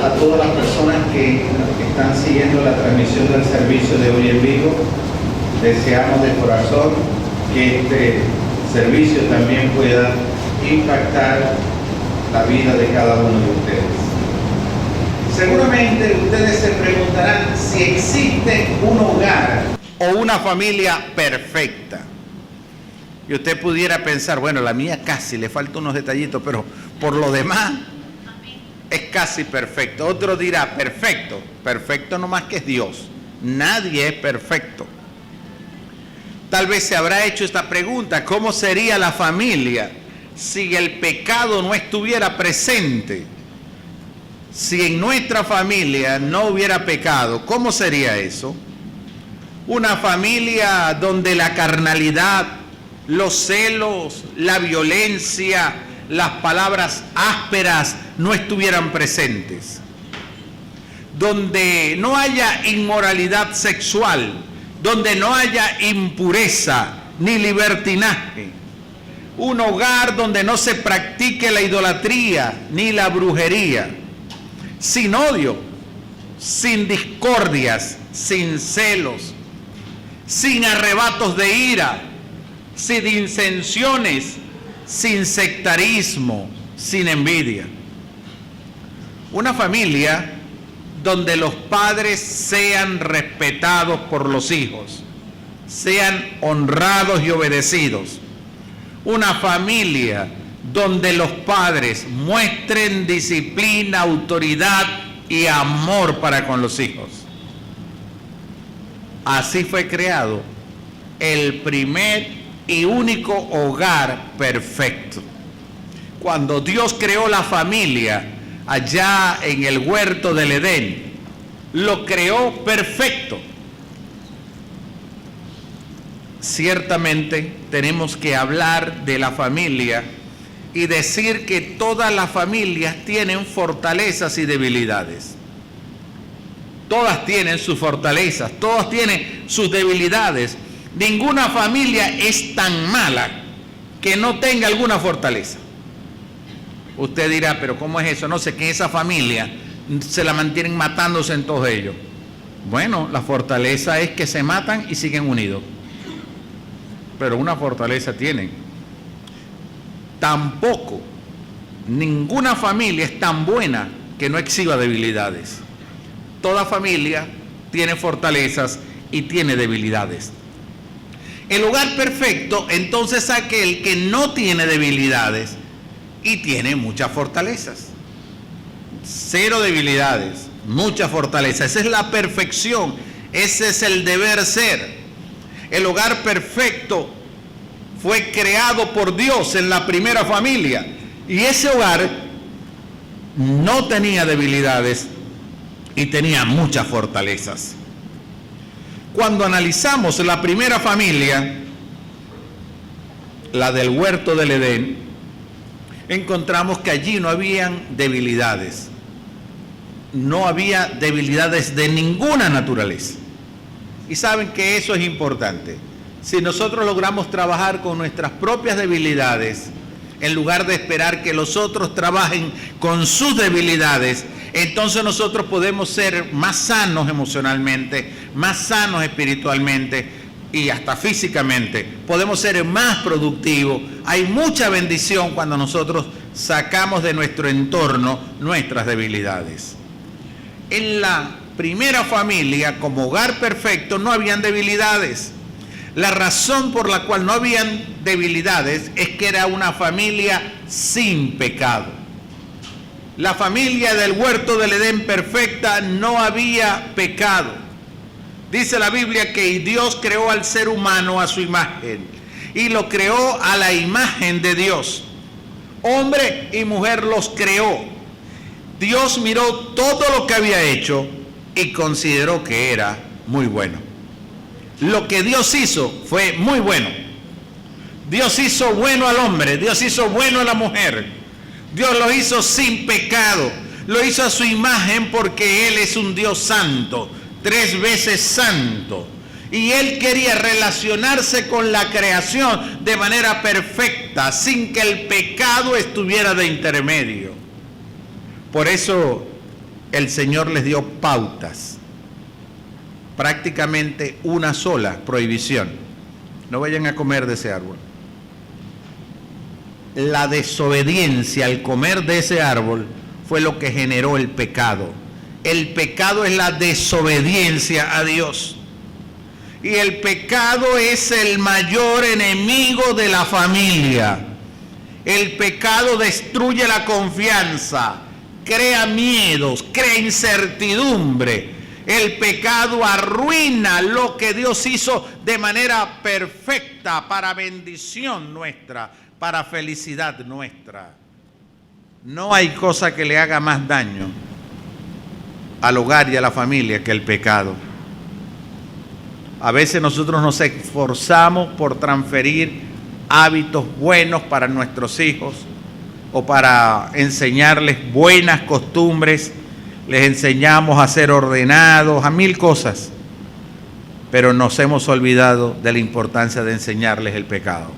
a todas las personas que están siguiendo la transmisión del servicio de hoy en vivo. Deseamos de corazón que este servicio también pueda impactar la vida de cada uno de ustedes. Seguramente ustedes se preguntarán si existe un hogar o una familia perfecta. Y usted pudiera pensar, bueno, la mía casi, le faltan unos detallitos, pero por lo demás es casi perfecto. Otro dirá, perfecto. Perfecto nomás que es Dios. Nadie es perfecto. Tal vez se habrá hecho esta pregunta, ¿cómo sería la familia si el pecado no estuviera presente? Si en nuestra familia no hubiera pecado, ¿cómo sería eso? Una familia donde la carnalidad, los celos, la violencia, las palabras ásperas no estuvieran presentes. Donde no haya inmoralidad sexual, donde no haya impureza ni libertinaje. Un hogar donde no se practique la idolatría ni la brujería. Sin odio, sin discordias, sin celos, sin arrebatos de ira, sin disensiones, sin sectarismo, sin envidia. Una familia donde los padres sean respetados por los hijos, sean honrados y obedecidos. Una familia donde los padres muestren disciplina, autoridad y amor para con los hijos. Así fue creado el primer y único hogar perfecto. Cuando Dios creó la familia allá en el huerto del Edén, lo creó perfecto. Ciertamente tenemos que hablar de la familia y decir que todas las familias tienen fortalezas y debilidades. Todas tienen sus fortalezas, todas tienen sus debilidades. Ninguna familia es tan mala que no tenga alguna fortaleza. Usted dirá, pero ¿cómo es eso? No sé, que esa familia se la mantienen matándose en todos ellos. Bueno, la fortaleza es que se matan y siguen unidos. Pero una fortaleza tienen. Tampoco, ninguna familia es tan buena que no exhiba debilidades. Toda familia tiene fortalezas y tiene debilidades. El hogar perfecto, entonces, es aquel que no tiene debilidades y tiene muchas fortalezas. Cero debilidades, mucha fortaleza. Esa es la perfección, ese es el deber ser. El hogar perfecto fue creado por Dios en la primera familia y ese hogar no tenía debilidades y tenía muchas fortalezas. Cuando analizamos la primera familia, la del huerto del Edén, encontramos que allí no habían debilidades. No había debilidades de ninguna naturaleza. Y saben que eso es importante. Si nosotros logramos trabajar con nuestras propias debilidades, en lugar de esperar que los otros trabajen con sus debilidades, entonces nosotros podemos ser más sanos emocionalmente, más sanos espiritualmente y hasta físicamente. Podemos ser más productivos. Hay mucha bendición cuando nosotros sacamos de nuestro entorno nuestras debilidades. En la primera familia, como hogar perfecto, no habían debilidades. La razón por la cual no habían debilidades es que era una familia sin pecado. La familia del huerto del Edén perfecta no había pecado. Dice la Biblia que Dios creó al ser humano a su imagen y lo creó a la imagen de Dios. Hombre y mujer los creó. Dios miró todo lo que había hecho y consideró que era muy bueno. Lo que Dios hizo fue muy bueno. Dios hizo bueno al hombre, Dios hizo bueno a la mujer. Dios lo hizo sin pecado, lo hizo a su imagen porque Él es un Dios santo, 3 veces santo. Y Él quería relacionarse con la creación de manera perfecta, sin que el pecado estuviera de intermedio. Por eso el Señor les dio pautas, prácticamente una sola prohibición: no vayan a comer de ese árbol. La desobediencia al comer de ese árbol fue lo que generó el pecado. El pecado es la desobediencia a Dios. Y el pecado es el mayor enemigo de la familia. El pecado destruye la confianza, crea miedos, crea incertidumbre. El pecado arruina lo que Dios hizo de manera perfecta para bendición nuestra, para felicidad nuestra. No hay cosa que le haga más daño al hogar y a la familia que el pecado. A veces nosotros nos esforzamos por transferir hábitos buenos para nuestros hijos o para enseñarles buenas costumbres. Les enseñamos a ser ordenados, a mil cosas, pero nos hemos olvidado de la importancia de enseñarles el pecado,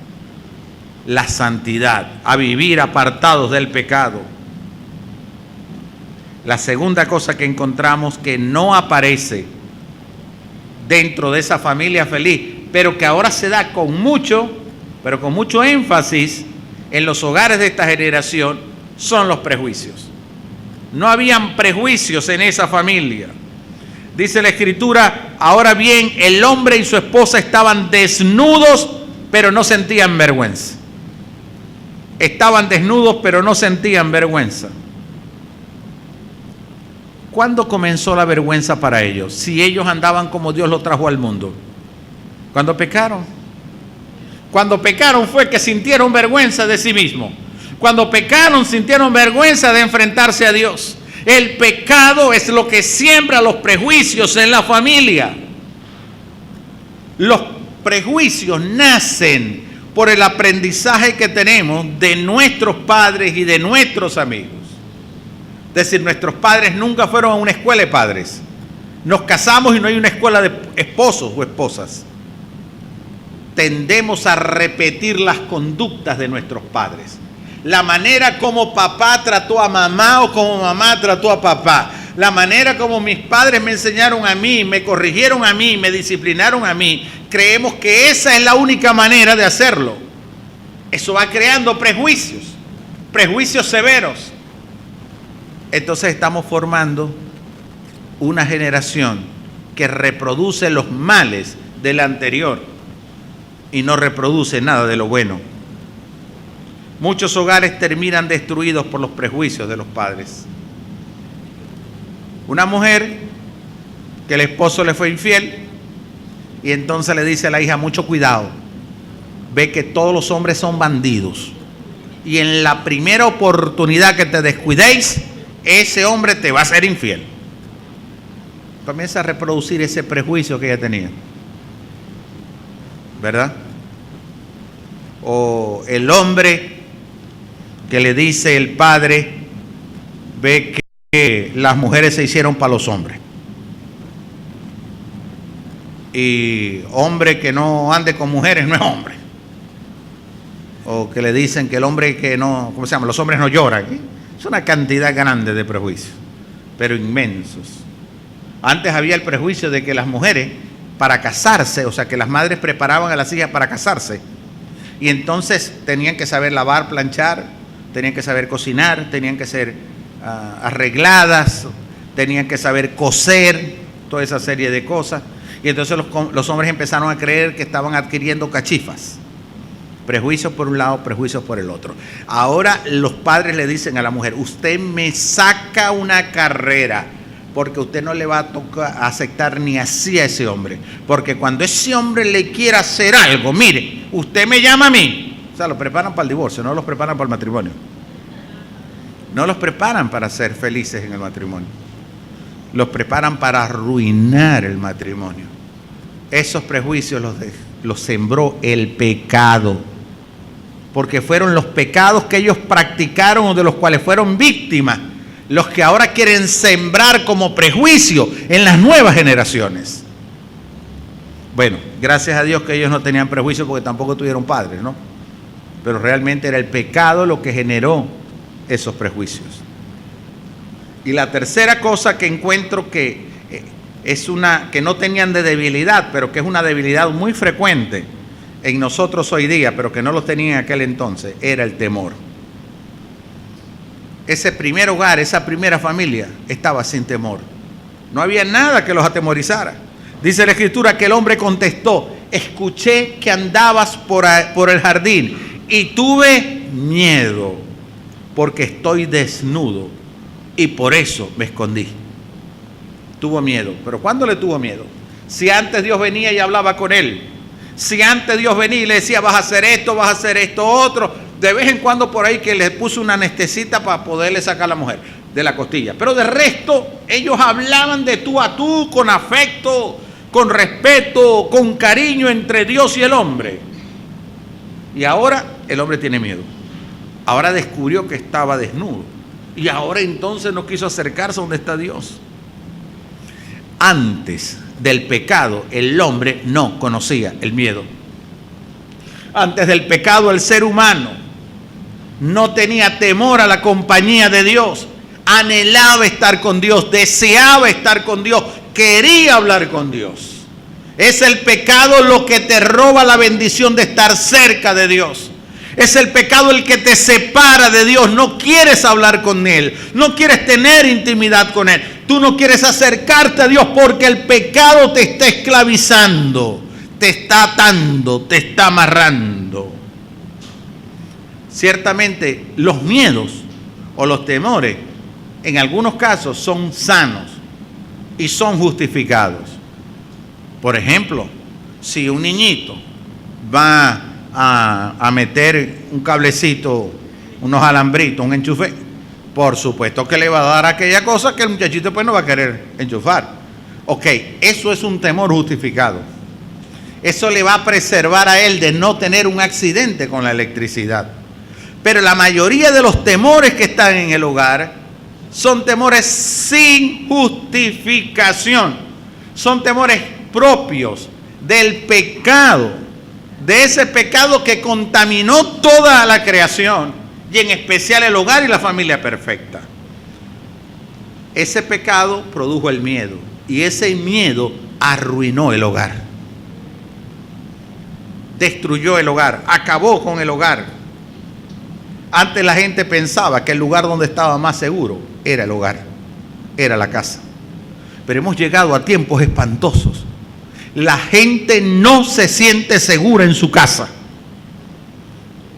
la santidad, a vivir apartados del pecado. La segunda cosa que encontramos que no aparece dentro de esa familia feliz, pero que ahora se da con mucho énfasis en los hogares de esta generación, son los prejuicios. No habían prejuicios en esa familia. Dice la Escritura: ahora bien, el hombre y su esposa estaban desnudos, pero no sentían vergüenza. Estaban desnudos, pero no sentían vergüenza. ¿Cuándo comenzó la vergüenza para ellos? Si ellos andaban como Dios los trajo al mundo. Cuando pecaron. Cuando pecaron fue que sintieron vergüenza de sí mismos. Cuando pecaron sintieron vergüenza de enfrentarse a Dios. El pecado es lo que siembra los prejuicios en la familia. Los prejuicios nacen por el aprendizaje que tenemos de nuestros padres y de nuestros amigos. Es decir, nuestros padres nunca fueron a una escuela de padres. Nos casamos y no hay una escuela de esposos o esposas. Tendemos a repetir las conductas de nuestros padres. La manera como papá trató a mamá o como mamá trató a papá. La manera como mis padres me enseñaron a mí, me corrigieron a mí, me disciplinaron a mí. Creemos que esa es la única manera de hacerlo. Eso va creando prejuicios severos. Entonces estamos formando una generación que reproduce los males de la anterior y no reproduce nada de lo bueno. Muchos hogares terminan destruidos por los prejuicios de los padres. Una mujer que el esposo le fue infiel y entonces le dice a la hija: mucho cuidado, ve que todos los hombres son bandidos y en la primera oportunidad que te descuidéis, ese hombre te va a ser infiel. Comienza a reproducir ese prejuicio que ella tenía, ¿verdad? O el hombre que le dice el padre: ve que las mujeres se hicieron para los hombres, y hombre que no ande con mujeres no es hombre. O que le dicen que el hombre que no, ¿cómo se llama? Los hombres no lloran. Es una cantidad grande de prejuicios, pero inmensos. Antes había el prejuicio de que las mujeres, para casarse, o sea, que las madres preparaban a las hijas para casarse, y entonces tenían que saber lavar, planchar, tenían que saber cocinar, tenían que ser arregladas, tenían que saber coser, toda esa serie de cosas. Y entonces los hombres empezaron a creer que estaban adquiriendo cachifas. Prejuicios por un lado, prejuicios por el otro. Ahora los padres le dicen a la mujer: usted me saca una carrera, porque usted no le va a aceptar ni así a ese hombre. Porque cuando ese hombre le quiera hacer algo, mire, usted me llama a mí. O sea, los preparan para el divorcio, no los preparan para el matrimonio. No los preparan para ser felices en el matrimonio. Los preparan para arruinar el matrimonio. Esos prejuicios los sembró el pecado. Porque fueron los pecados que ellos practicaron o de los cuales fueron víctimas los que ahora quieren sembrar como prejuicio en las nuevas generaciones. Bueno, gracias a Dios que ellos no tenían prejuicio porque tampoco tuvieron padres, ¿no? Pero realmente era el pecado lo que generó esos prejuicios. Y la tercera cosa que encuentro que es una que no tenían de debilidad, pero que es una debilidad muy frecuente en nosotros hoy día, pero que no lo tenían en aquel entonces, era el temor. Ese primer hogar, esa primera familia estaba sin temor. No había nada que los atemorizara. Dice la Escritura que el hombre contestó: escuché que andabas por el jardín y tuve miedo porque estoy desnudo y por eso me escondí. Tuvo miedo. ¿Pero cuándo le tuvo miedo? Si antes Dios venía y hablaba con él. Si antes Dios venía y le decía: vas a hacer esto, otro. De vez en cuando por ahí que le puso una anestesita para poderle sacar a la mujer de la costilla. Pero de resto, ellos hablaban de tú a tú, con afecto, con respeto, con cariño entre Dios y el hombre. Y ahora el hombre tiene miedo. Ahora descubrió que estaba desnudo. Y ahora entonces no quiso acercarse a donde está Dios. Antes del pecado, el hombre no conocía el miedo. Antes del pecado, el ser humano no tenía temor a la compañía de Dios. Anhelaba estar con Dios, deseaba estar con Dios, quería hablar con Dios. Es el pecado lo que te roba la bendición de estar cerca de Dios. Es el pecado el que te separa de Dios. No quieres hablar con Él, no quieres tener intimidad con Él. Tú no quieres acercarte a Dios porque el pecado te está esclavizando, te está atando, te está amarrando. Ciertamente los miedos o los temores en algunos casos son sanos y son justificados. Por ejemplo, si un niñito va a meter un cablecito, unos alambritos, un enchufe, por supuesto que le va a dar aquella cosa que el muchachito pues no va a querer enchufar. Ok, eso es un temor justificado. Eso le va a preservar a él de no tener un accidente con la electricidad. Pero la mayoría de los temores que están en el hogar son temores sin justificación. Son temores propios del pecado, de ese pecado que contaminó toda la creación y en especial el hogar y la familia perfecta. Ese pecado produjo el miedo y ese miedo arruinó el hogar. Destruyó el hogar, acabó con el hogar. Antes la gente pensaba que el lugar donde estaba más seguro era el hogar, era la casa. Pero hemos llegado a tiempos espantosos. La gente no se siente segura en su casa.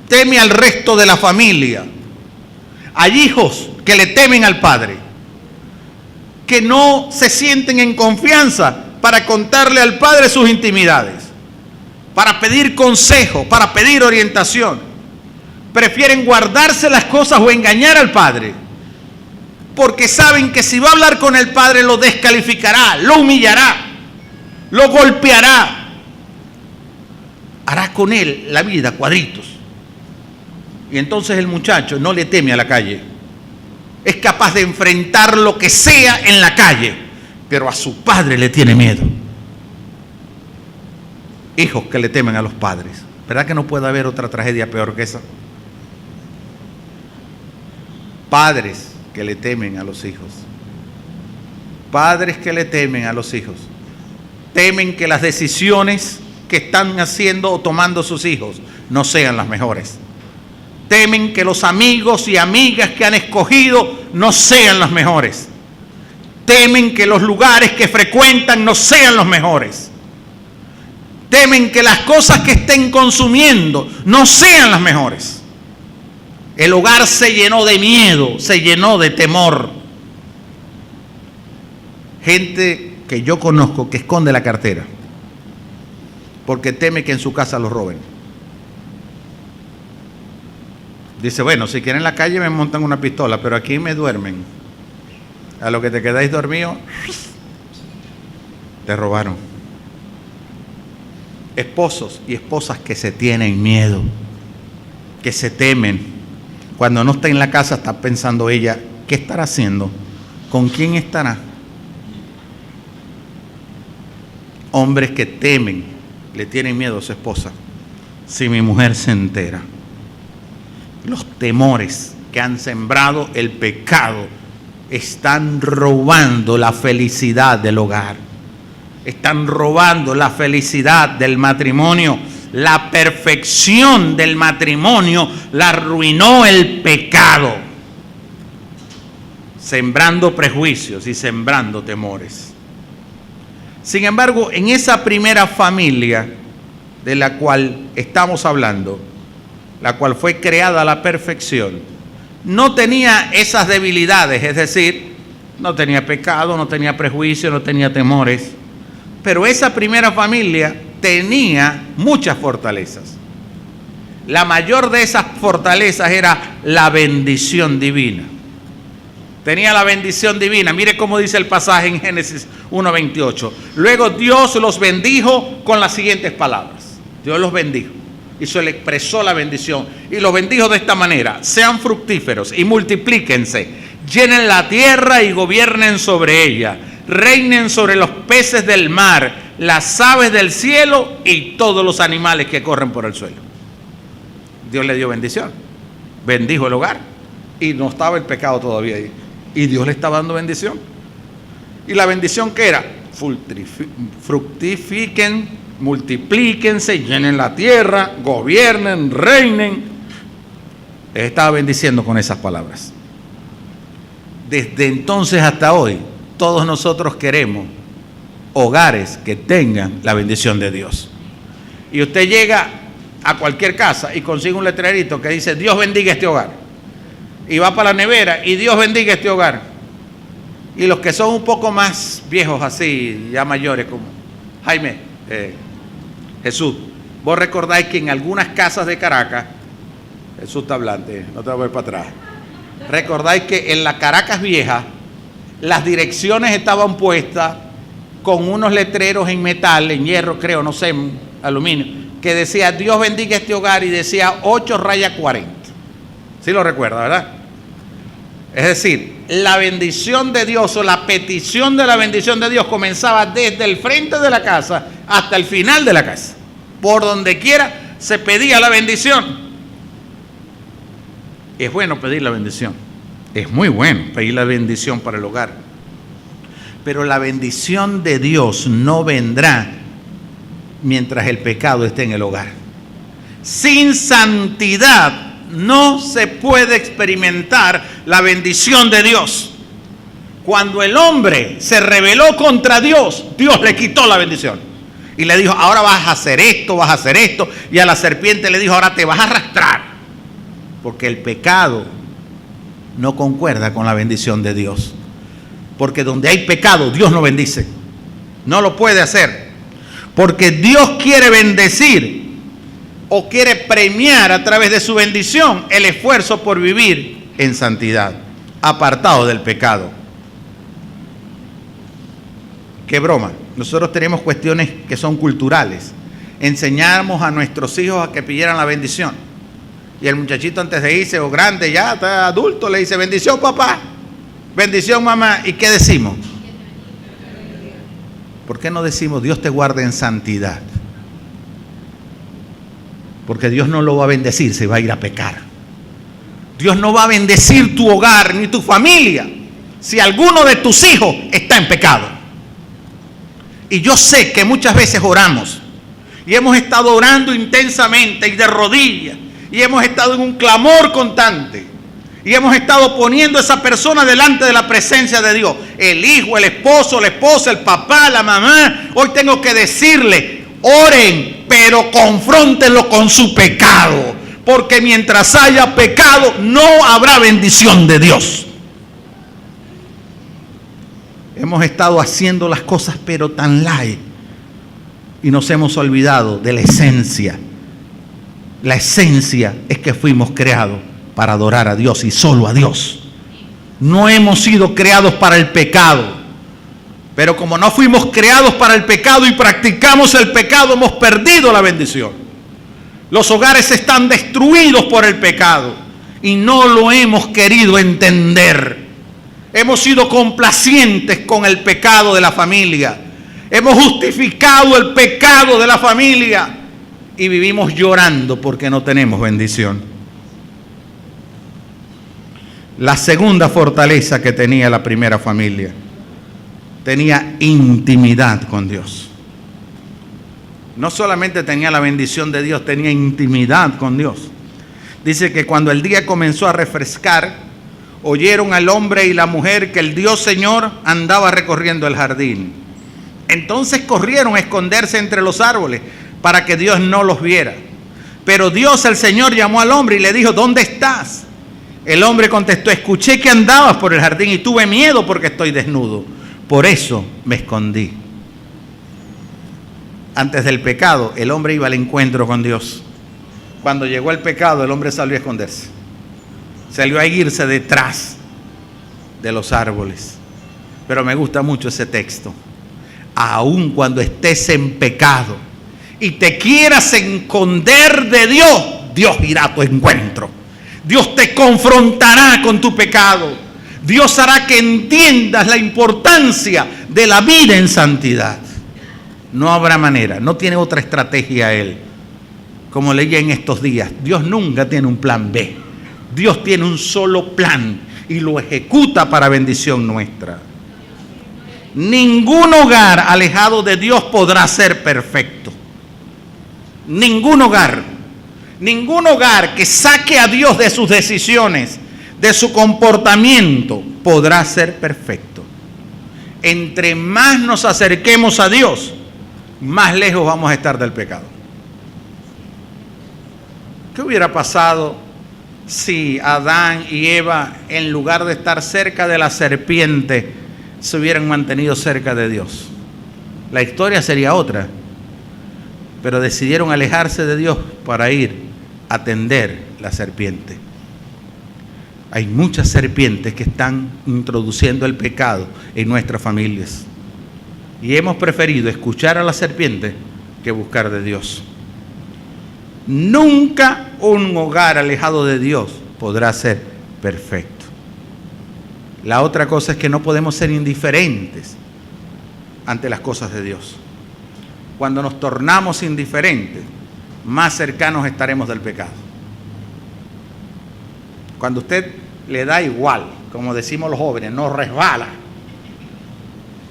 Teme al resto de la familia. Hay hijos que le temen al padre, que no se sienten en confianza para contarle al padre sus intimidades, para pedir consejo, para pedir orientación. Prefieren guardarse las cosas o engañar al padre, porque saben que si va a hablar con el padre lo descalificará, lo humillará, lo golpeará, hará con él la vida cuadritos. Y entonces el muchacho no le teme a la calle, es capaz de enfrentar lo que sea en la calle, pero a su padre le tiene miedo. Hijos que le temen a los padres. ¿Verdad que no puede haber otra tragedia peor que esa? Padres que le temen a los hijos. Padres que le temen a los hijos. Temen que las decisiones que están haciendo o tomando sus hijos no sean las mejores. Temen que los amigos y amigas que han escogido no sean los mejores. Temen que los lugares que frecuentan no sean los mejores. Temen que las cosas que estén consumiendo no sean las mejores. El hogar se llenó de miedo, se llenó de temor. Gente que yo conozco que esconde la cartera porque teme que en su casa lo roben. Dice, bueno, si quieren en la calle me montan una pistola, pero aquí me duermen. A lo que te quedáis dormido, te robaron. Esposos y esposas que se tienen miedo, que se temen. Cuando no está en la casa está pensando ella, ¿qué estará haciendo? ¿Con quién estará? Hombres que temen, le tienen miedo a su esposa. Si mi mujer se entera. Los temores que han sembrado el pecado están robando la felicidad del hogar. Están robando la felicidad del matrimonio. La perfección del matrimonio la arruinó el pecado, sembrando prejuicios y sembrando temores. Sin embargo, en esa primera familia de la cual estamos hablando, la cual fue creada a la perfección, no tenía esas debilidades, es decir, no tenía pecado, no tenía prejuicio, no tenía temores, pero esa primera familia tenía muchas fortalezas. La mayor de esas fortalezas era la bendición divina. Tenía la bendición divina. Mire cómo dice el pasaje en Génesis 1:28. Luego Dios los bendijo con las siguientes palabras. Dios los bendijo y se le expresó la bendición. Y los bendijo de esta manera: sean fructíferos y multiplíquense, llenen la tierra y gobiernen sobre ella, reinen sobre los peces del mar, las aves del cielo y todos los animales que corren por el suelo. Dios le dio bendición, bendijo el hogar y no estaba el pecado todavía ahí. Y Dios le estaba dando bendición. ¿Y la bendición qué era? Fructifiquen, multiplíquense, llenen la tierra, gobiernen, reinen. Les estaba bendiciendo con esas palabras. Desde entonces hasta hoy, todos nosotros queremos hogares que tengan la bendición de Dios. Y usted llega a cualquier casa y consigue un letrerito que dice: Dios bendiga este hogar. Y va para la nevera y Dios bendiga este hogar. Y los que son un poco más viejos así, ya mayores, como Jaime, Jesús, vos recordáis que en algunas casas de Caracas, Jesús está hablante, no te voy a ver para atrás, recordáis que en la Caracas vieja las direcciones estaban puestas con unos letreros en metal, en hierro creo, no sé, en aluminio, que decía: Dios bendiga este hogar, y decía 8-40. ¿Sí lo recuerda, verdad? Es decir, la bendición de Dios o la petición de la bendición de Dios comenzaba desde el frente de la casa hasta el final de la casa. Por donde quiera se pedía la bendición. Es bueno pedir la bendición. Es muy bueno pedir la bendición para el hogar. Pero la bendición de Dios no vendrá mientras el pecado esté en el hogar. Sin santidad no se puede experimentar la bendición de Dios. Cuando el hombre se rebeló contra Dios, Dios le quitó la bendición y le dijo: ahora vas a hacer esto, vas a hacer esto. Y a la serpiente le dijo: ahora te vas a arrastrar, porque el pecado no concuerda con la bendición de Dios. Porque donde hay pecado, Dios no bendice, no lo puede hacer, porque Dios quiere bendecir o quiere premiar a través de su bendición el esfuerzo por vivir en santidad, apartado del pecado. Qué broma. Nosotros tenemos cuestiones que son culturales. Enseñamos a nuestros hijos a que pidieran la bendición. Y el muchachito, antes de irse, o grande ya, está adulto, le dice: bendición papá, bendición mamá. ¿Y qué decimos? ¿Por qué no decimos: Dios te guarde en santidad? Porque Dios no lo va a bendecir, se va a ir a pecar. Dios no va a bendecir tu hogar ni tu familia si alguno de tus hijos está en pecado. Y yo sé que muchas veces oramos y hemos estado orando intensamente y de rodillas, y hemos estado en un clamor constante, y hemos estado poniendo a esa persona delante de la presencia de Dios, el hijo, el esposo, la esposa, el papá, la mamá. Hoy tengo que decirle: oren, pero confróntenlo con su pecado, porque mientras haya pecado no habrá bendición de Dios. Hemos estado haciendo las cosas pero tan light y nos hemos olvidado de la esencia. La esencia es que fuimos creados para adorar a Dios y solo a Dios. No hemos sido creados para el pecado. Pero como no fuimos creados para el pecado y practicamos el pecado, hemos perdido la bendición. Los hogares están destruidos por el pecado y no lo hemos querido entender. Hemos sido complacientes con el pecado de la familia. Hemos justificado el pecado de la familia y vivimos llorando porque no tenemos bendición. La segunda fortaleza que tenía la primera familia, tenía intimidad con Dios. No solamente tenía la bendición de Dios, tenía intimidad con Dios. Dice que cuando el día comenzó a refrescar, oyeron al hombre y la mujer que el Dios Señor andaba recorriendo el jardín. Entonces corrieron a esconderse entre los árboles para que Dios no los viera. Pero Dios, el Señor, llamó al hombre y le dijo: ¿dónde estás? El hombre contestó: escuché que andabas por el jardín y tuve miedo porque estoy desnudo. Por eso me escondí. Antes del pecado, el hombre iba al encuentro con Dios. Cuando llegó el pecado, el hombre salió a esconderse. Salió a irse detrás de los árboles. Pero me gusta mucho ese texto. Aun cuando estés en pecado y te quieras esconder de Dios, Dios irá a tu encuentro. Dios te confrontará con tu pecado. Dios hará que entiendas la importancia de la vida en santidad. No habrá manera, no tiene otra estrategia Él. Como leí en estos días, Dios nunca tiene un plan B. Dios tiene un solo plan y lo ejecuta para bendición nuestra. Ningún hogar alejado de Dios podrá ser perfecto. Ningún hogar que saque a Dios de sus decisiones, de su comportamiento, podrá ser perfecto. Entre más nos acerquemos a Dios, más lejos vamos a estar del pecado. ¿Qué hubiera pasado si Adán y Eva, en lugar de estar cerca de la serpiente, se hubieran mantenido cerca de Dios? La historia sería otra, pero decidieron alejarse de Dios para ir a atender la serpiente. Hay muchas serpientes que están introduciendo el pecado en nuestras familias y hemos preferido escuchar a la serpiente que buscar de Dios. Nunca un hogar alejado de Dios podrá ser perfecto. La otra cosa es que no podemos ser indiferentes ante las cosas de Dios. Cuando nos tornamos indiferentes, más cercanos estaremos del pecado. Cuando usted le da igual, como decimos los jóvenes, no resbala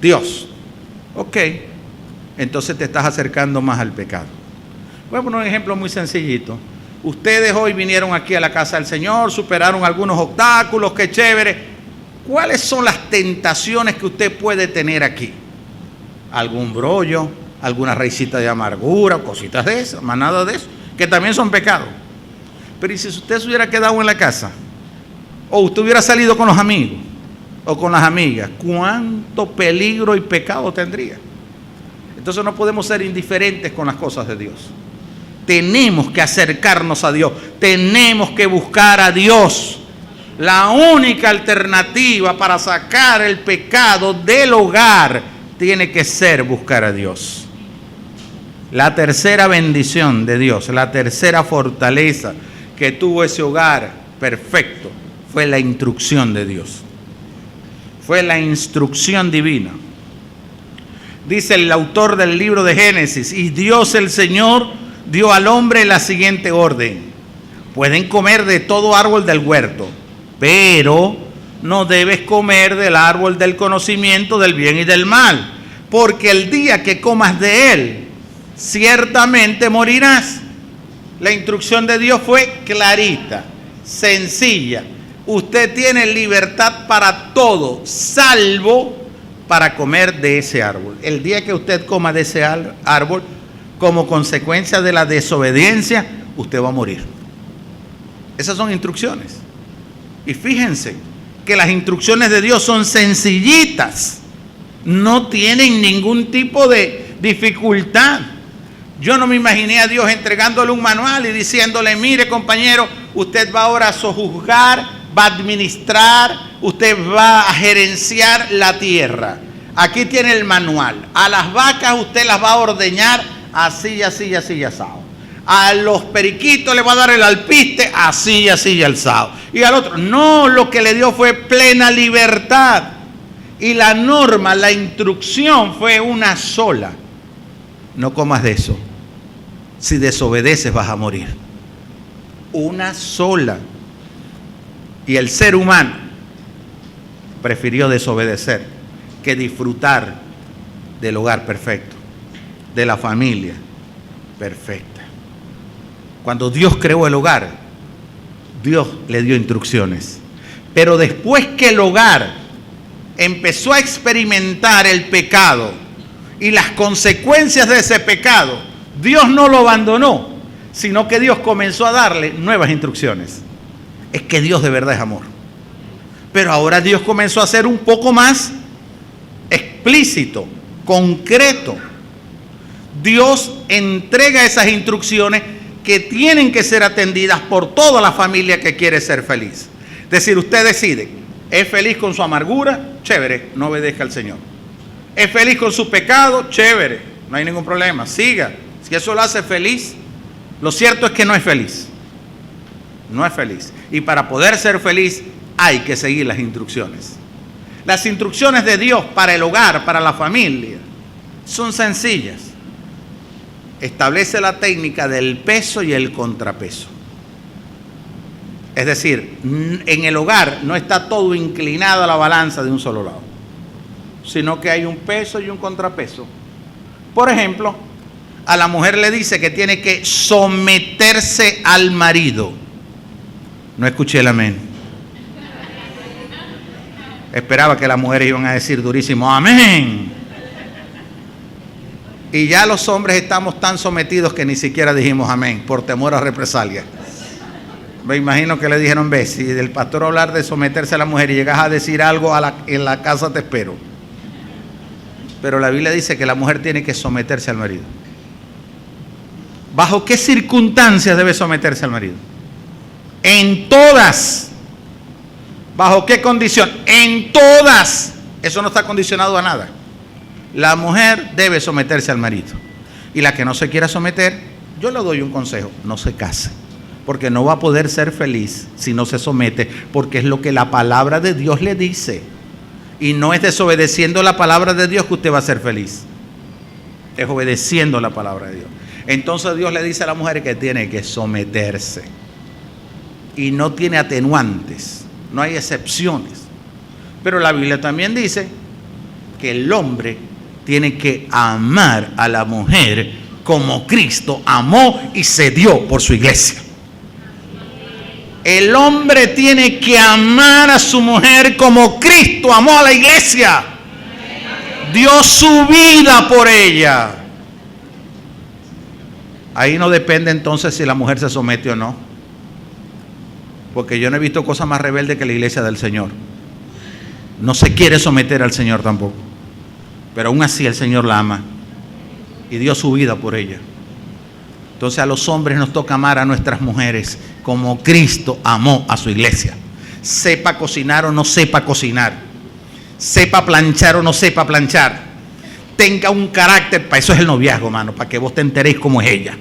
Dios, ok, entonces te estás acercando más al pecado. Voy a poner un ejemplo muy sencillito. Ustedes hoy vinieron aquí a la casa del Señor, superaron algunos obstáculos, qué chévere. ¿Cuáles son las tentaciones que usted puede tener aquí? ¿Algún brollo? ¿Alguna raicita de amargura? Cositas de esas, más nada de eso, que también son pecados. Pero ¿y si usted se hubiera quedado en la casa? ¿O usted hubiera salido con los amigos? ¿O con las amigas? ¿Cuánto peligro y pecado tendría? Entonces no podemos ser indiferentes con las cosas de Dios. Tenemos que acercarnos a Dios. Tenemos que buscar a Dios. La única alternativa para sacar el pecado del hogar tiene que ser buscar a Dios. La tercera bendición de Dios, la tercera fortaleza que tuvo ese hogar perfecto, fue la instrucción de Dios. Fue la instrucción divina. Dice el autor del libro de Génesis: y Dios el Señor dio al hombre la siguiente orden: pueden comer de todo árbol del huerto, pero no debes comer del árbol del conocimiento del bien y del mal, porque el día que comas de él, ciertamente morirás. La instrucción de Dios fue clarita, sencilla. Usted tiene libertad para todo, salvo para comer de ese árbol. El día que usted coma de ese árbol, como consecuencia de la desobediencia, usted va a morir. Esas son instrucciones. Y fíjense que las instrucciones de Dios son sencillitas. No tienen ningún tipo de dificultad. Yo no me imaginé a Dios entregándole un manual y diciéndole: mire, compañero, usted va ahora a sojuzgar, va a administrar, usted va a gerenciar la tierra. Aquí tiene el manual. A las vacas usted las va a ordeñar así, así, así, asado. A los periquitos le va a dar el alpiste así, así, alzado. Y al otro, no, lo que le dio fue plena libertad. Y la norma, la instrucción fue una sola: no comas de eso. Si desobedeces vas a morir. Una sola. Y el ser humano, prefirió desobedecer que disfrutar del hogar perfecto, de la familia perfecta. Cuando Dios creó el hogar, Dios le dio instrucciones. Pero después que el hogar empezó a experimentar el pecado y las consecuencias de ese pecado, Dios no lo abandonó, sino que Dios comenzó a darle nuevas instrucciones. Es que Dios de verdad es amor. Pero ahora Dios comenzó a ser un poco más explícito, concreto. Dios entrega esas instrucciones que tienen que ser atendidas por toda la familia que quiere ser feliz. Es decir, usted decide, ¿es feliz con su amargura? Chévere, no obedezca al Señor. ¿Es feliz con su pecado? Chévere, no hay ningún problema, siga. Si eso lo hace feliz, lo cierto es que no es feliz. No es feliz. Y para poder ser feliz hay que seguir las instrucciones. Las instrucciones de Dios para el hogar, para la familia, son sencillas. Establece la técnica del peso y el contrapeso. Es decir, en el hogar no está todo inclinado a la balanza de un solo lado, sino que hay un peso y un contrapeso. Por ejemplo, a la mujer le dice que tiene que someterse al marido. No escuché el amén. Esperaba que las mujeres iban a decir durísimo, amén. Y ya los hombres estamos tan sometidos que ni siquiera dijimos amén, por temor a represalia. Me imagino que le dijeron, ve, si del pastor hablar de someterse a la mujer y llegas a decir algo en la casa te espero. Pero la Biblia dice que la mujer tiene que someterse al marido. ¿Bajo qué circunstancias debe someterse al marido? En todas. ¿Bajo qué condición? En todas. Eso no está condicionado a nada. La mujer debe someterse al marido. Y la que no se quiera someter, yo le doy un consejo, no se case. Porque no va a poder ser feliz si no se somete, porque es lo que la palabra de Dios le dice. Y no es desobedeciendo la palabra de Dios que usted va a ser feliz. Es obedeciendo la palabra de Dios. Entonces Dios le dice a la mujer que tiene que someterse. Y no tiene atenuantes, no hay excepciones. Pero la Biblia también dice que el hombre tiene que amar a la mujer como Cristo amó y se dio por su iglesia. El hombre tiene que amar a su mujer como Cristo amó a la iglesia. Dio su vida por ella. Ahí no depende entonces si la mujer se somete o no. Porque yo no he visto cosa más rebelde que la iglesia del Señor. No se quiere someter al Señor tampoco. Pero aún así el Señor la ama. Y dio su vida por ella. Entonces a los hombres nos toca amar a nuestras mujeres como Cristo amó a su iglesia. Sepa cocinar o no sepa cocinar. Sepa planchar o no sepa planchar. Tenga un carácter, para eso es el noviazgo, hermano, para que vos te enteréis cómo es ella.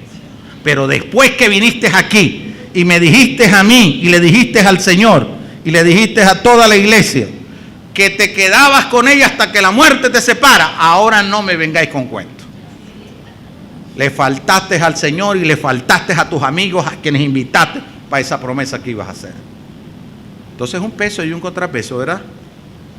Pero después que viniste aquí y me dijiste a mí y le dijiste al Señor y le dijiste a toda la iglesia que te quedabas con ella hasta que la muerte te separa, ahora no me vengáis con cuentos. Le faltaste al Señor y le faltaste a tus amigos, a quienes invitaste para esa promesa que ibas a hacer. Entonces un peso y un contrapeso, ¿verdad?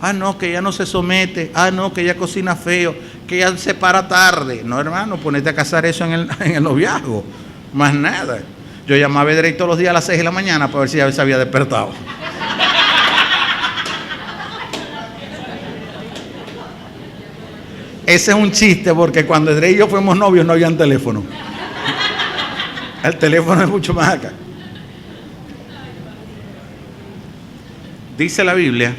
Ah, no, que ella no se somete. Ah, no, que ella cocina feo, que ella se para tarde. No, hermano, ponete a casar eso en el noviazgo. Más nada. Yo llamaba a Edrey todos los días a las 6 de la mañana para ver si ya se había despertado. Ese es un chiste porque cuando Edrey y yo fuimos novios no había teléfono. El teléfono es mucho más acá. Dice la Biblia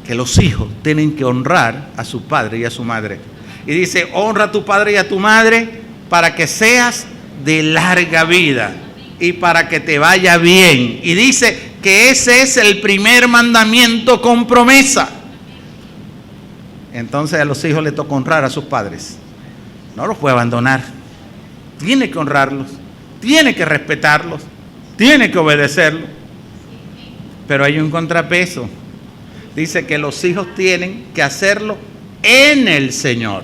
que los hijos tienen que honrar a su padre y a su madre. Y dice, honra a tu padre y a tu madre para que seas de larga vida y para que te vaya bien. Y dice que ese es el primer mandamiento con promesa. Entonces a los hijos les toca honrar a sus padres. No los puede abandonar. Tiene que honrarlos, tiene que respetarlos, tiene que obedecerlos. Pero hay un contrapeso. Dice que los hijos tienen que hacerlo en el Señor.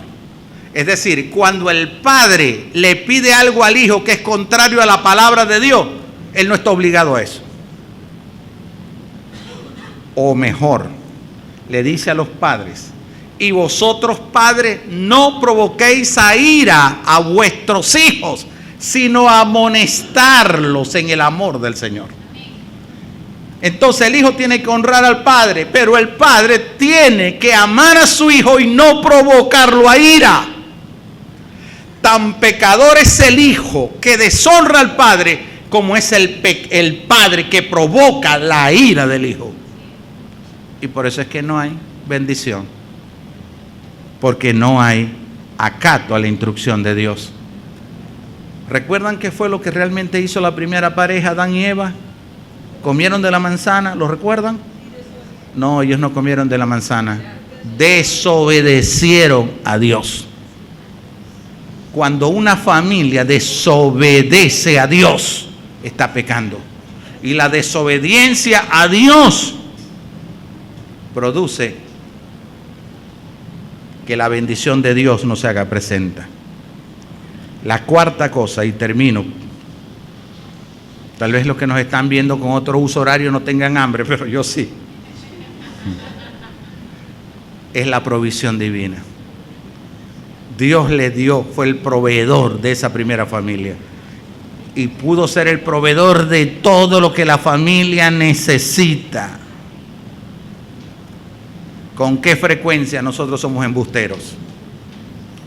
Es decir, cuando el padre le pide algo al hijo que es contrario a la palabra de Dios, él no está obligado a eso. O mejor, le dice a los padres: y vosotros, padres, no provoquéis a ira a vuestros hijos, sino amonestarlos en el amor del Señor. Entonces el hijo tiene que honrar al padre, pero el padre tiene que amar a su hijo y no provocarlo a ira. Tan pecador es el hijo que deshonra al padre, como es el padre que provoca la ira del hijo. Y por eso es que no hay bendición, porque no hay acato a la instrucción de Dios. ¿Recuerdan qué fue lo que realmente hizo la primera pareja, Adán y Eva? ¿Comieron de la manzana? ¿Lo recuerdan? No, ellos no comieron de la manzana. Desobedecieron a Dios. Cuando una familia desobedece a Dios, está pecando. Y la desobediencia a Dios produce que la bendición de Dios no se haga presente. La cuarta cosa, y termino. Tal vez los que nos están viendo con otro uso horario no tengan hambre, pero yo sí. Es la provisión divina. Dios le dio, fue el proveedor de esa primera familia. Y pudo ser el proveedor de todo lo que la familia necesita. ¿Con qué frecuencia nosotros somos embusteros?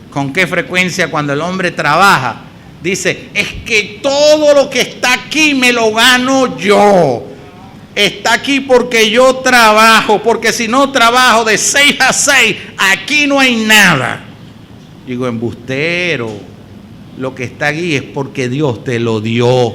¿Con qué frecuencia cuando el hombre trabaja dice: es que todo lo que está aquí me lo gano yo? Está aquí porque yo trabajo, porque si no trabajo de 6 a 6, aquí no hay nada. Digo, embustero, lo que está aquí es porque Dios te lo dio.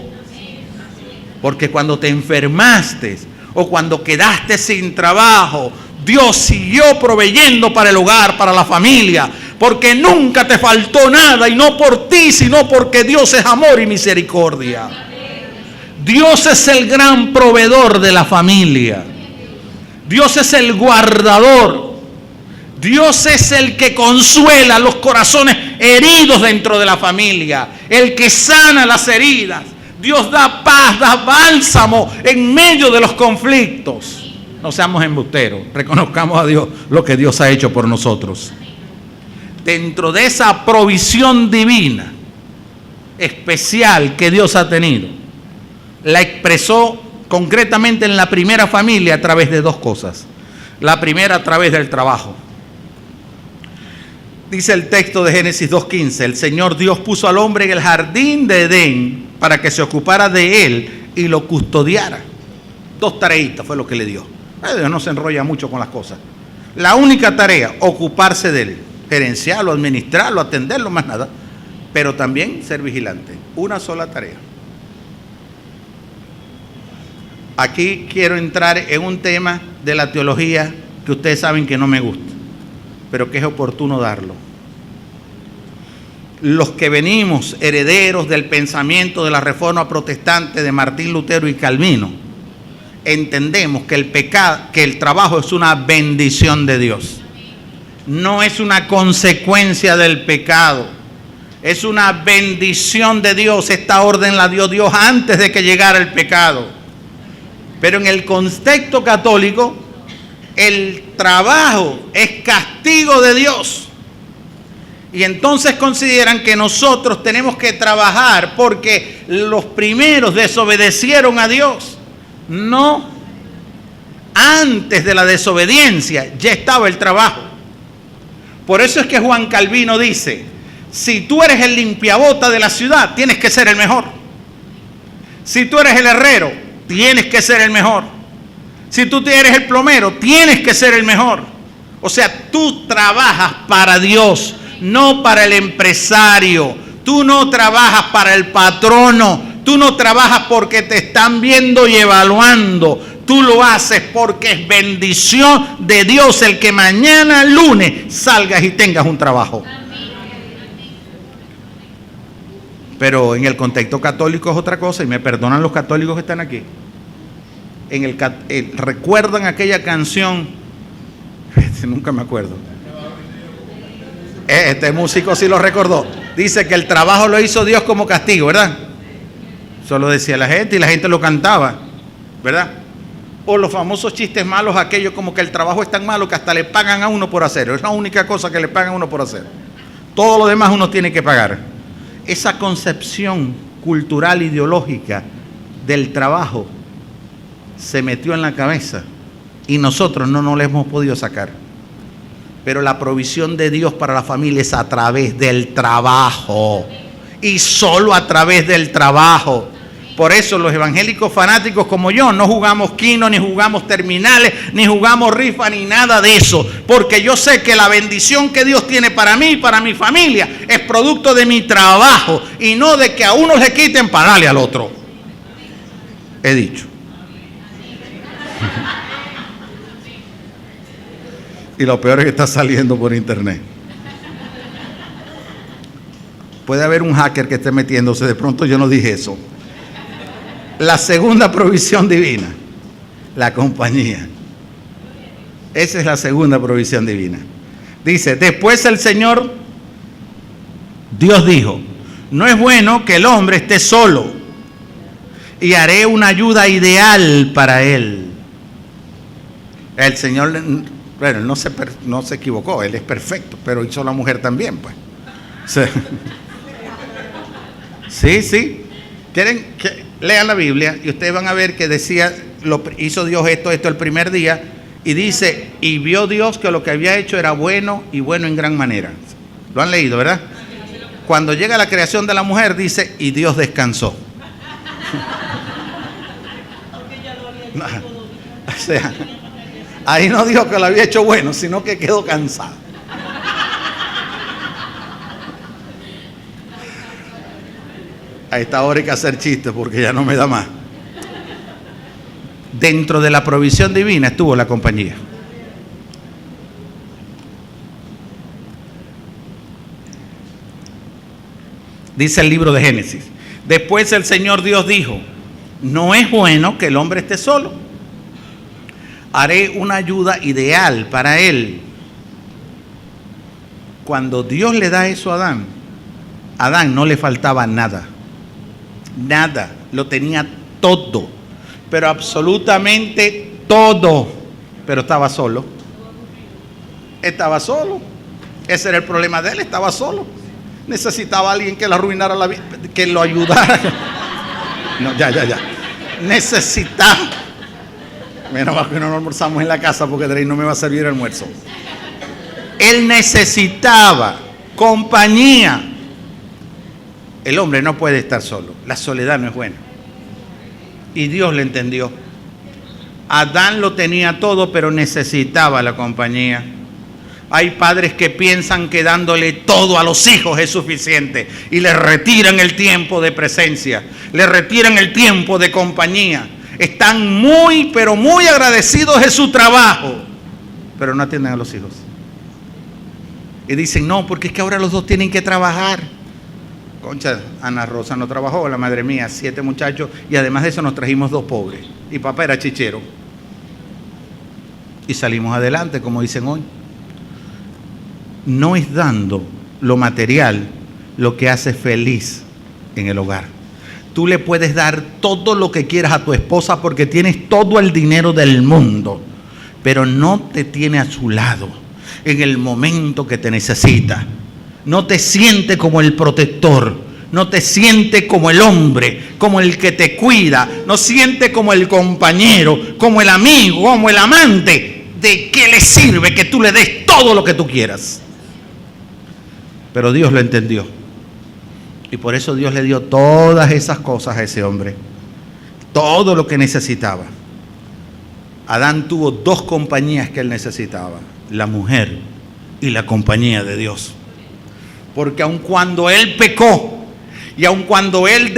Porque cuando te enfermaste o cuando quedaste sin trabajo, Dios siguió proveyendo para el hogar, para la familia, porque nunca te faltó nada, y no por ti, sino porque Dios es amor y misericordia. Dios es el gran proveedor de la familia. Dios es el guardador. Dios es el que consuela los corazones heridos dentro de la familia, el que sana las heridas. Dios da paz, da bálsamo en medio de los conflictos. No seamos embusteros, reconozcamos a Dios lo que Dios ha hecho por nosotros. Dentro de esa provisión divina especial que Dios ha tenido, la expresó concretamente en la primera familia a través de dos cosas. La primera, a través del trabajo. Dice el texto de Génesis 2:15: el Señor Dios puso al hombre en el jardín de Edén para que se ocupara de él y lo custodiara. Dos tareitas fue lo que le dio. Dios no se enrolla mucho con las cosas. La única tarea, ocuparse de él, gerenciarlo, administrarlo, atenderlo, más nada. Pero también ser vigilante. Una sola tarea. Aquí quiero entrar en un tema de la teología que ustedes saben que no me gusta, pero que es oportuno darlo. Los que venimos herederos del pensamiento de la Reforma Protestante de Martín Lutero y Calvino, entendemos que el trabajo es una bendición de Dios. No es una consecuencia del pecado. Es una bendición de Dios. Esta orden la dio Dios antes de que llegara el pecado. Pero en el contexto católico, el trabajo es castigo de Dios. Y entonces consideran que nosotros tenemos que trabajar porque los primeros desobedecieron a Dios. No, antes de la desobediencia ya estaba el trabajo. Por eso es que Juan Calvino dice: si tú eres el limpiabota de la ciudad, tienes que ser el mejor. Si tú eres el herrero, tienes que ser el mejor. Si tú eres el plomero, tienes que ser el mejor. O sea, tú trabajas para Dios, no para el empresario. Tú no trabajas para el patrono. Tú no trabajas porque te están viendo y evaluando. Tú lo haces porque es bendición de Dios el que mañana lunes salgas y tengas un trabajo. Pero en el contexto católico es otra cosa, y me perdonan los católicos que están aquí. ¿Recuerdan aquella canción? Nunca me acuerdo. Este músico sí lo recordó. Dice que el trabajo lo hizo Dios como castigo, ¿verdad? Eso lo decía la gente y la gente lo cantaba, ¿verdad? O los famosos chistes malos, aquellos como que el trabajo es tan malo que hasta le pagan a uno por hacerlo. Es la única cosa que le pagan a uno por hacer. Todo lo demás uno tiene que pagar. Esa concepción cultural, ideológica del trabajo se metió en la cabeza y nosotros no nos la hemos podido sacar. Pero la provisión de Dios para la familia es a través del trabajo. Y solo a través del trabajo. Por eso los evangélicos fanáticos como yo no jugamos quino, ni jugamos terminales, ni jugamos rifa, ni nada de eso. Porque yo sé que la bendición que Dios tiene para mí y para mi familia es producto de mi trabajo y no de que a uno le quiten para darle al otro. He dicho. Y lo peor es que está saliendo por internet. Puede haber un hacker que esté metiéndose, de pronto yo no dije eso. La segunda provisión divina, la compañía. Esa es la segunda provisión divina. Dice, después el Señor, Dios dijo, no es bueno que el hombre esté solo y haré una ayuda ideal para él. El Señor, bueno, no se equivocó, Él es perfecto, pero hizo la mujer también, pues. Sí. ¿Quieren que lean la Biblia? Y ustedes van a ver que decía, hizo Dios esto el primer día. Y dice, y vio Dios que lo que había hecho era bueno y bueno en gran manera. Lo han leído, ¿verdad? Cuando llega la creación de la mujer, dice, y Dios descansó. No, o sea, ahí no dijo que lo había hecho bueno, sino que quedó cansado. A esta hora hay que hacer chistes porque ya no me da más. Dentro de la provisión divina estuvo la compañía. Dice el libro de Génesis. Después el Señor Dios dijo, no es bueno que el hombre esté solo. Haré una ayuda ideal para él. Cuando Dios le da eso a Adán no le faltaba nada. Nada, lo tenía todo, pero absolutamente todo, pero estaba solo. Ese era el problema de él, estaba solo. Necesitaba a alguien que lo arruinara la vida, que lo ayudara. No, ya. Necesitaba. Menos mal que no almorzamos en la casa porque de ahí no me va a servir el almuerzo. Él necesitaba compañía. El hombre no puede estar solo. La soledad no es buena. Y Dios le entendió. Adán lo tenía todo, pero necesitaba la compañía. Hay padres que piensan que dándole todo a los hijos es suficiente y les retiran el tiempo de presencia, les retiran el tiempo de compañía. Están muy, pero muy agradecidos de su trabajo, pero no atienden a los hijos. Y dicen, no, porque es que ahora los dos tienen que trabajar. Concha, Ana Rosa no trabajó, la madre mía, 7 muchachos, y además de eso nos trajimos 2 pobres. Y papá era chichero. Y salimos adelante, como dicen hoy. No es dando lo material lo que hace feliz en el hogar. Tú le puedes dar todo lo que quieras a tu esposa porque tienes todo el dinero del mundo, pero no te tiene a su lado en el momento que te necesita. No te siente como el protector, no te siente como el hombre, como el que te cuida, no siente como el compañero, como el amigo, como el amante. ¿De qué le sirve que tú le des todo lo que tú quieras? Pero Dios lo entendió. Y por eso Dios le dio todas esas cosas a ese hombre. Todo lo que necesitaba. Adán tuvo 2 compañías que él necesitaba. La mujer y la compañía de Dios. Porque aun cuando él pecó, y aun cuando él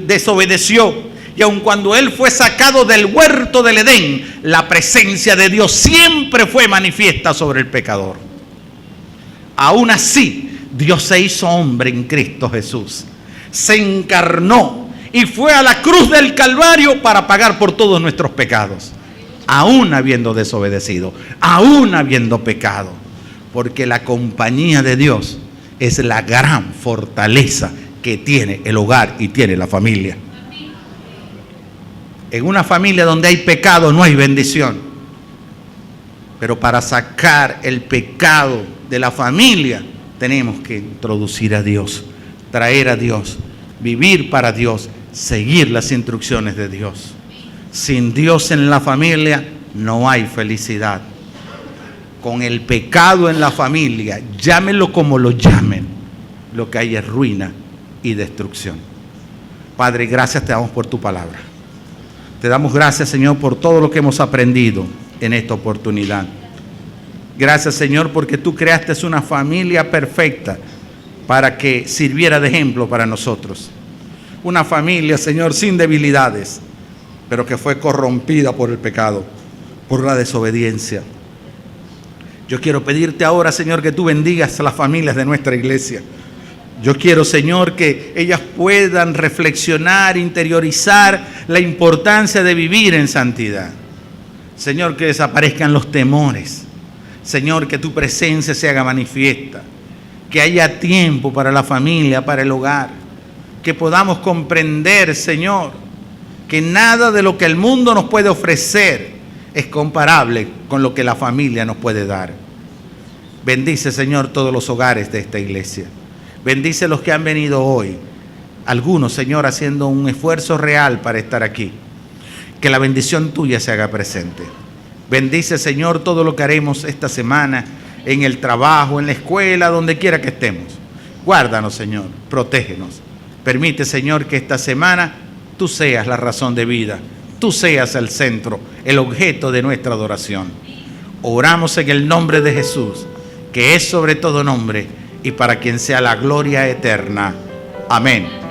desobedeció, y aun cuando él fue sacado del huerto del Edén, la presencia de Dios siempre fue manifiesta sobre el pecador. Aún así, Dios se hizo hombre en Cristo Jesús. Se encarnó y fue a la cruz del Calvario para pagar por todos nuestros pecados. Aún habiendo desobedecido, aún habiendo pecado. Porque la compañía de Dios es la gran fortaleza que tiene el hogar y tiene la familia. En una familia donde hay pecado no hay bendición. Pero para sacar el pecado de la familia tenemos que introducir a Dios, traer a Dios, vivir para Dios, seguir las instrucciones de Dios. Sin Dios en la familia no hay felicidad. Con el pecado en la familia, llámenlo como lo llamen, lo que hay es ruina y destrucción. Padre, gracias te damos por tu palabra. Te damos gracias, Señor, por todo lo que hemos aprendido en esta oportunidad. Gracias, Señor, porque tú creaste una familia perfecta para que sirviera de ejemplo para nosotros. Una familia, Señor, sin debilidades, pero que fue corrompida por el pecado, por la desobediencia. Yo quiero pedirte ahora, Señor, que tú bendigas a las familias de nuestra iglesia. Yo quiero, Señor, que ellas puedan reflexionar, interiorizar la importancia de vivir en santidad. Señor, que desaparezcan los temores. Señor, que tu presencia se haga manifiesta. Que haya tiempo para la familia, para el hogar. Que podamos comprender, Señor, que nada de lo que el mundo nos puede ofrecer es comparable con lo que la familia nos puede dar. Bendice, Señor, todos los hogares de esta iglesia. Bendice los que han venido hoy. Algunos, Señor, haciendo un esfuerzo real para estar aquí. Que la bendición tuya se haga presente. Bendice, Señor, todo lo que haremos esta semana, en el trabajo, en la escuela, donde quiera que estemos. Guárdanos, Señor, protégenos. Permite, Señor, que esta semana tú seas la razón de vida. Tú seas el centro, el objeto de nuestra adoración. Oramos en el nombre de Jesús, que es sobre todo nombre, y para quien sea la gloria eterna. Amén.